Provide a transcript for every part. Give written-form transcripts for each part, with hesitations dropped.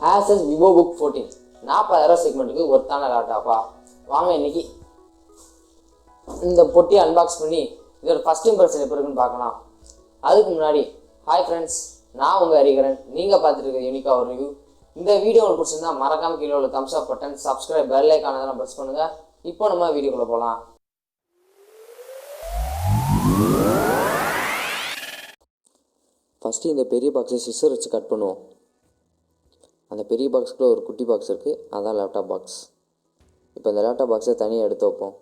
Asus VivoBook 14 40,000 செக்மெண்ட்டுக்கு ஒர்த்தான லேப்டாப்பா. வாங்க இன்னைக்கு இந்த பொட்டியை அன்பாக்ஸ் பண்ணி இதோட ஃபர்ஸ்ட் இம்ப்ரெஷன் எப்படி இருக்குன்னு பார்க்கலாம். அதுக்கு முன்னாடி ஹாய் ஃப்ரெண்ட்ஸ், நான் உங்கள் ஹரிகரன். நீங்கள் பார்த்துட்டு இருக்க யூனிக்கா ஒரு ரிவ்யூ. இந்த வீடியோ உங்களுக்கு பிடிச்சிருந்தா மறக்காம கீழே உள்ள தம்ஸ் அப் பட்டன், சப்ஸ்கிரைப் பெல் ஐகானை தான் ப்ரெஸ் பண்ணுங்கள். இப்போ நம்ம வீடியோக்குள்ளே போகலாம். ஃபஸ்ட்டு இந்த பெரிய பாக்ஸை சிஸ்ஸர் வச்சு கட் பண்ணுவோம். அந்த பெரிய பாக்ஸுக்குள்ளே ஒரு குட்டி பாக்ஸ் இருக்குது, அதான் லேப்டாப் பாக்ஸ். இப்போ இந்த லேப்டாப் பாக்ஸை தனியாக எடுத்து வைப்போம்.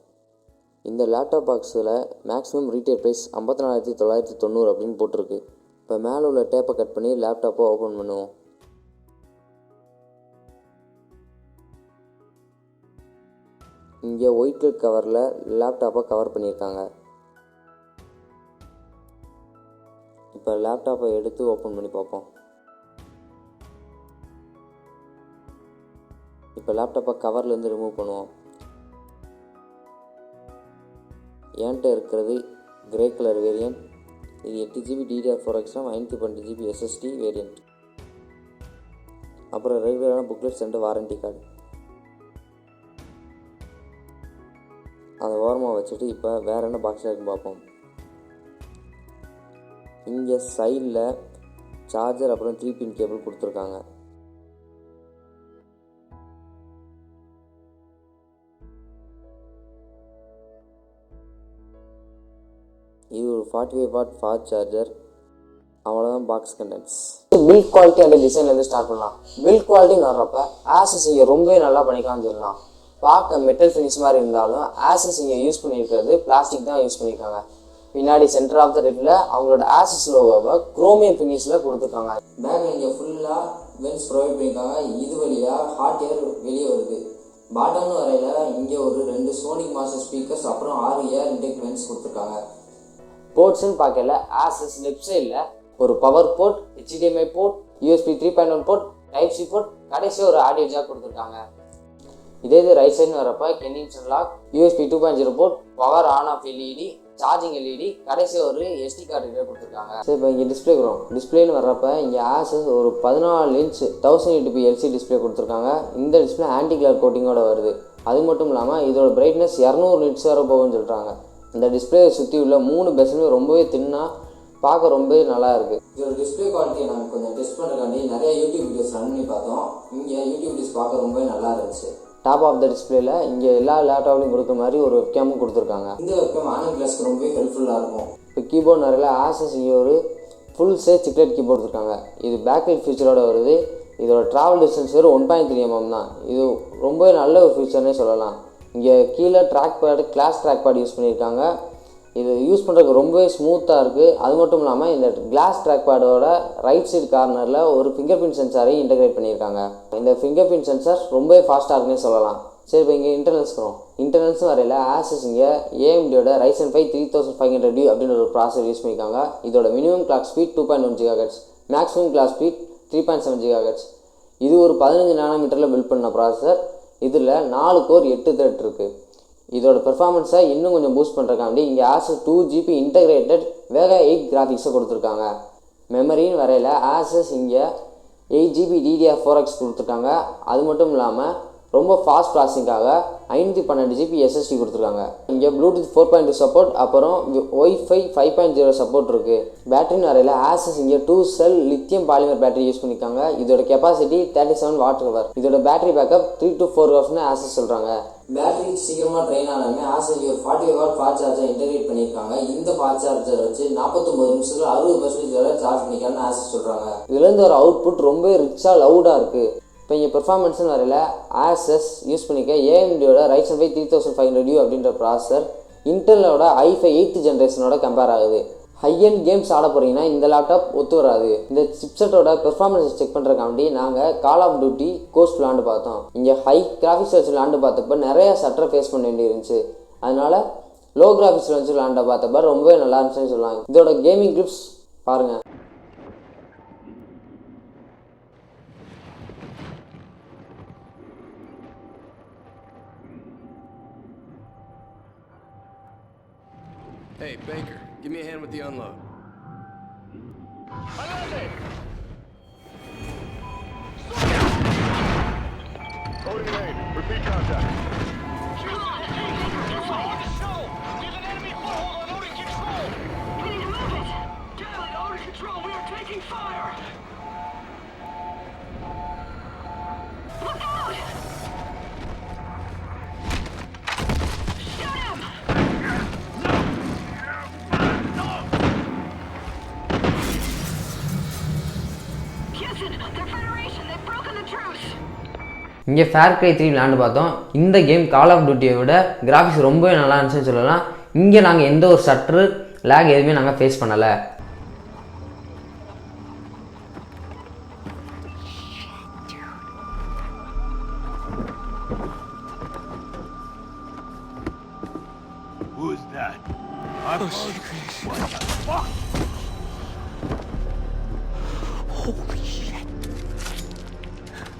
இந்த லேப்டாப் பாக்ஸில் மேக்ஸிமம் ரீட்டெயில் ப்ரைஸ் 54,990 அப்படின்னு போட்டிருக்கு. இப்போ மேலே உள்ள டேப்பை கட் பண்ணி லேப்டாப்பை ஓப்பன் பண்ணுவோம். இங்கே ஒயிட் கலர் கவரில் லேப்டாப்பை கவர் பண்ணியிருக்காங்க. இப்போ லேப்டாப்பை எடுத்து ஓப்பன் பண்ணி பார்ப்போம். இப்போ லேப்டாப்பை கவர்லேருந்து ரிமூவ் பண்ணுவோம். என்கிட்ட இருக்கிறது கிரே கலர் வேரியண்ட். இது 8GB DDR4 RAM 512GB SSD variant. அப்புறம் ரெகுலரான புக்லெட்ஸ் அண்ட் வாரண்டி கார்டு. அதை ஓரமாக வச்சுட்டு இப்போ வேறு என்ன பாக்ஸில் இருக்குன்னு பார்ப்போம். இங்கே சைடில் சார்ஜர் அப்புறம் 3 பின் கேபிள் கொடுத்துருக்காங்க. இது ஒரு 45 வாட் ஃபாஸ்ட் சார்ஜர். அவ்வளோதான் box contents. Build quality and டிசைன்லேருந்து ஸ்டார்ட் பண்ணலாம். பில்ட் குவாலிட்டின்னு வர்றப்ப ஆசஸ் இங்கே ரொம்பவே நல்லா பண்ணிக்கலாம்னு சொல்லலாம். பார்க்க மெட்டல் ஃபினிஷ் மாதிரி இருந்தாலும் ஆசஸ் இங்கே யூஸ் பண்ணியிருக்கிறது பிளாஸ்டிக் தான் யூஸ் பண்ணியிருக்காங்க. பின்னாடி சென்டர் ஆஃப் த ரெட்டில் அவங்களோட ஆசஸ் லோகோவை குரோமியம் ஃபினிஷில் கொடுத்துருக்காங்க. பேக்கில் இங்கே ஃபுல்லாக வென்ஸ் ப்ரொவைட் பண்ணியிருக்காங்க. இது வழியாக ஹாட் ஏர் வெளியே வருது. பாட்டம்னு வரையில் இங்கே ஒரு 2 சோனிக் மாஸ்டர் ஸ்பீக்கர்ஸ் அப்புறம் 6 ஏர் இன்டெக் வென்ஸ் கொடுத்துருக்காங்க. போர்ட்ஸ்ன்னு பார்க்கல ஆசஸ் லெஃப்ட் சைடில் ஒரு power port, HDMI port, USB 3.1 port, type C port, கடைசியாக ஒரு ஆடியோ ஜாக் கொடுத்துருக்காங்க. இதே இது ரைட் சைடுன்னு வரப்போ Kensington lock, USB 2.0 port, power on off LED, charging LED, கடைசியாக ஒரு SD கார்டு ரீடர் கொடுத்துருக்காங்க. சரி, இப்போ இங்கே டிஸ்பிளே வரும். டிஸ்பிளேன்னு வர்றப்ப இங்கே ஆசஸ் ஒரு 14 இன்ச் 1080p LCD டிஸ்பிளே கொடுத்துருக்காங்க. இந்த டிஸ்பிளே ஆன்டி கிளர் கோட்டிங்கோட வருது. அது மட்டும் இல்லாமல் இதோட பிரைட்னஸ் 200 நிட்ஸ் வரை போகும்னு சொல்கிறாங்க. இந்த டிஸ்பிளேயை சுற்றி உள்ள 3 பெசலுமே ரொம்பவே தின்னாக பார்க்க ரொம்பவே நல்லா இருக்குது. இதோட டிஸ்பிளே குவாலிட்டியை நாங்கள் கொஞ்சம் டெஸ்ட் பண்ணுறக்காண்டி நிறைய யூடியூப் வீடியோஸ் ரன் பண்ணி பார்த்தோம். இங்கே யூடியூப் வீடியோஸ் பார்க்க ரொம்பவே நல்லா இருந்துச்சு. டாப் ஆஃப் த டிஸ்பிளேல இங்கே எல்லா லேப்டாப்லையும் கொடுத்த மாதிரி ஒரு வெப்கேமும் கொடுத்துருக்காங்க. இந்த வெப்கேம் ஆன்லைன் கிளாஸ்க்கு ரொம்பவே ஹெல்ப்ஃபுல்லாக இருக்கும். இப்போ கீபோர்டு நிறைய ஆசஸ் இங்கே ஒரு ஃபுல் சைஸ் சிக்லெட் கீபோர்டு கொடுத்துருக்காங்க. இது பேக்லைட் ஃபீச்சரோட வருது. இதோட ட்ராவல் டிஸ்டன்ஸ் வெறும் 1.3 mm தான். இது ரொம்பவே நல்ல ஒரு ஃபீச்சர்னே சொல்லலாம். இங்கே கீழே track pad, glass track pad use பண்ணியிருக்காங்க. இது யூஸ் பண்ணுறதுக்கு ரொம்பவே ஸ்மூத்தாக இருக்குது. அது மட்டும் இல்லாமல் இந்த கிளாஸ் ட்ராக் பேடோட ரைட் சைடு கார்னரில் ஒரு ஃபிங்கர் பிரிண்ட் சென்சாரையும் இன்டெகிரேட் பண்ணியிருக்காங்க. இந்த ஃபிங்கர் பிரிண்ட் சென்சார் ரொம்பவே ஃபாஸ்ட்டாக இருக்குன்னே சொல்லலாம். சரி, இப்போ இங்கே இன்டர்னல்ஸும் வரையில் ஆசஸ் இங்கே AMDயோட Ryzen 5 3500U அப்படின்னு ஒரு ப்ராசஸர் யூஸ் பண்ணியிருக்காங்க. இதோட minimum clock speed 2.1 GHz, maximum clock speed 3.7 GHz. இது ஒரு 15 nm பில்ட் பண்ண ப்ராசஸர். இதில் 4 கோர் 8 த்ரெட் இருக்குது. இதோட பெர்ஃபார்மன்ஸை இன்னும் கொஞ்சம் பூஸ்ட் பண்ணுறக்காண்டி இங்கே ஆசஸ் 2GB இன்டகிரேட்டட் Vega 8 கிராஃபிக்ஸை கொடுத்துருக்காங்க. மெமரின்னு வரையில் ஆசஸ் இங்கே 8GB DDR4 கொடுத்துருக்காங்க. அது மட்டும் இல்லாமல் ரொம்ப ஃபாஸ்ட் ப்ராசஸிங்காக 512GB SSD கொடுத்துருக்காங்க. இங்கே ப்ளூடூத் 4.2 சப்போர்ட், அப்புறம் Wi-Fi 5.0 சப்போர்ட் இருக்குது. பேட்டரின்னு வரையில் ஆசஸ் இங்கே 2 செல் Lithium-Polymer பேட்டரி யூஸ் பண்ணியிருக்காங்க. இதோட கெப்பாசிட்டி 37 Wh. இதோட battery backup 3 to 4 hours Asus சொல்கிறாங்க. பேட்டரி சீக்கிரமாக ட்ரெயின் ஆனாலுமே ஆசஸ் ஒரு 45 வாட் ஃபாஸ்ட் சார்ஜர் இன்டெகிரேட் பண்ணியிருக்காங்க. இந்த ஃபாஸ்ட் சார்ஜர் வச்சு 49 நிமிஷத்தில் 60% வரை சார்ஜ் பண்ணிக்கலாம்னு ஆசஸ் சொல்கிறாங்க. இதுலேருந்து ஒரு அவுட்புட் ரொம்ப ரிச்சாக லவுடாக இருக்குது. இப்போ இங்கே பெர்ஃபார்மன்ஸ்னு வரையில் ஆசஸ் யூஸ் பண்ணிக்க AMDயோட Ryzen 5 3500U அப்படின்ற ப்ராசஸர் இன்டெலோட i5 8th ஜென்ரேஷனோட கம்பேர் ஆகுது. ஹை அண்ட் கேம்ஸ் ஆட போகிறீங்கன்னா இந்த லேப்டாப் ஒத்து வராது. இந்த சிப்செட்டோட பெர்ஃபார்மன்ஸ் செக் பண்ணுறக்காண்டி நாங்கள் கால் ஆஃப் டியூட்டி கோஸ்ட் விளாண்டு பார்த்தோம். இங்கே ஹை கிராஃபிக்ஸ் வச்சு விளாண்டு பார்த்தப்ப நிறைய சட்டரை ஃபேஸ் பண்ண வேண்டி இருந்துச்சு. அதனால் லோ கிராஃபிக்ஸில் வச்சு விளாண்ட பார்த்தப்ப ரொம்பவே நல்லா இருந்துச்சுன்னு சொல்லலாம். இதோட கேமிங் கிளிப்ஸ் பாருங்கள். Hey, Baker, give me a hand with the unload. I love it! இங்கே ஃபேர் கிரை 3 விளையாண்டு பார்த்தோம். இந்த கேம் கால் ஆஃப் டியூட்டியை விட கிராஃபிக்ஸ் ரொம்பவே நல்லா இருந்துச்சுன்னு சொல்லலாம். இங்கே நாங்கள் எந்த ஒரு ஷட்டரு லேக் எதுவுமே நாங்கள் ஃபேஸ் பண்ணலை.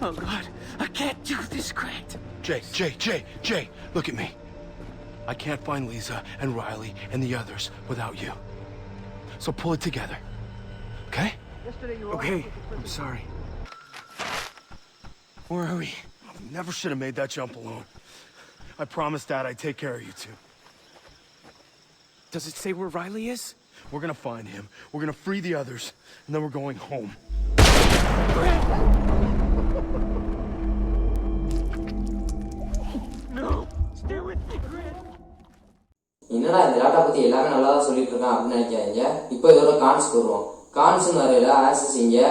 Oh God, I can't do this, Grant. Jay, look at me. I can't find Lisa and Riley and the others without you. So pull it together, okay? Okay, I'm sorry. Where are we? I never should have made that jump alone. I promised Dad I'd take care of you two. Does it say where Riley is? We're gonna find him, we're gonna free the others, and then we're going home. No, stay with me, Grant. என்னடா இந்த laptop பற்றி எல்லாமே நல்லா தான் சொல்லிட்டு இருக்கேன் அப்படின்னு நினைக்காதீங்க. இப்போ இதோட கான்ஸ்க்கு வருவோம். கான்ஸ்னு வரையில ஆசஸ் இங்கே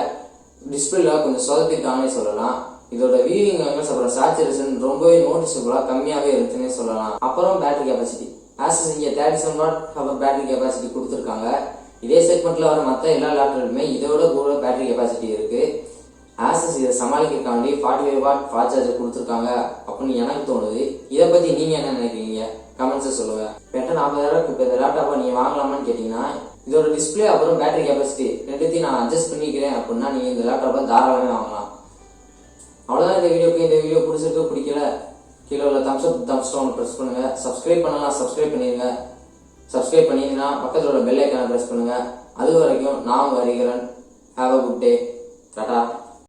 டிஸ்பிளேல கொஞ்சம் சொதப்பிருக்காங்கன்னே சொல்லலாம். இதோட வியூவிங் ஆங்கிள்ஸ் அப்புறம் சேச்சுரேஷன் ரொம்பவே நோட்டிசபிளாக கம்மியாகவே இருக்குன்னே சொல்லலாம். அப்புறம் பேட்டரி கெப்பாசிட்டி ஆசஸ் இங்கே 37 வாட் ஹவர் பேட்டரி கெப்பாசிட்டி கொடுத்துருக்காங்க. இதே செக்மெண்ட்டில் வர மற்ற எல்லா லேப்டாப்புமே இதோட கூட பேட்டரி கெப்பாசிட்டி இருக்குது. ஆசஸ் இதை சமாளிக்கிறக்காண்டி 45 வாட் ஃபாஸ்ட் சார்ஜர் கொடுத்துருக்காங்க அப்படின்னு எனக்கு தோணுது. இதை பற்றி நீங்கள் என்ன நினைக்கிறீங்க? கமெண்ட்ஸை சொல்லுங்கள். பெட்டர் 40,000 இப்போ இந்த லேப்டாப்பை நீங்கள் வாங்கலாமான்னு கேட்டிங்கன்னா இதோட டிஸ்பிளே அப்புறம் பேட்டரி கெப்பாசிட்டி ரெண்டுத்தையும் நான் அட்ஜஸ்ட் பண்ணிக்கிறேன் அப்படின்னா நீங்கள் இந்த லேப்டாப்பை தாராளமே வாங்கலாம். அவ்வளோதான் இந்த வீடியோக்கு. இந்த வீடியோ பிடிச்சிருக்கு பிடிக்கல கீழே உள்ள தம்ஸ் டவுன் ப்ரெஸ் பண்ணுங்கள். சப்ஸ்கிரைப் பண்ணலாம் சப்ஸ்கிரைப் பண்ணிடுங்க. சப்ஸ்கிரைப் பண்ணிங்கன்னா பக்கத்தில் உள்ள பெல் ஐக்கானை ப்ரெஸ் பண்ணுங்கள். அது வரைக்கும் நான் வருகிறேன். Have a good day. Tata.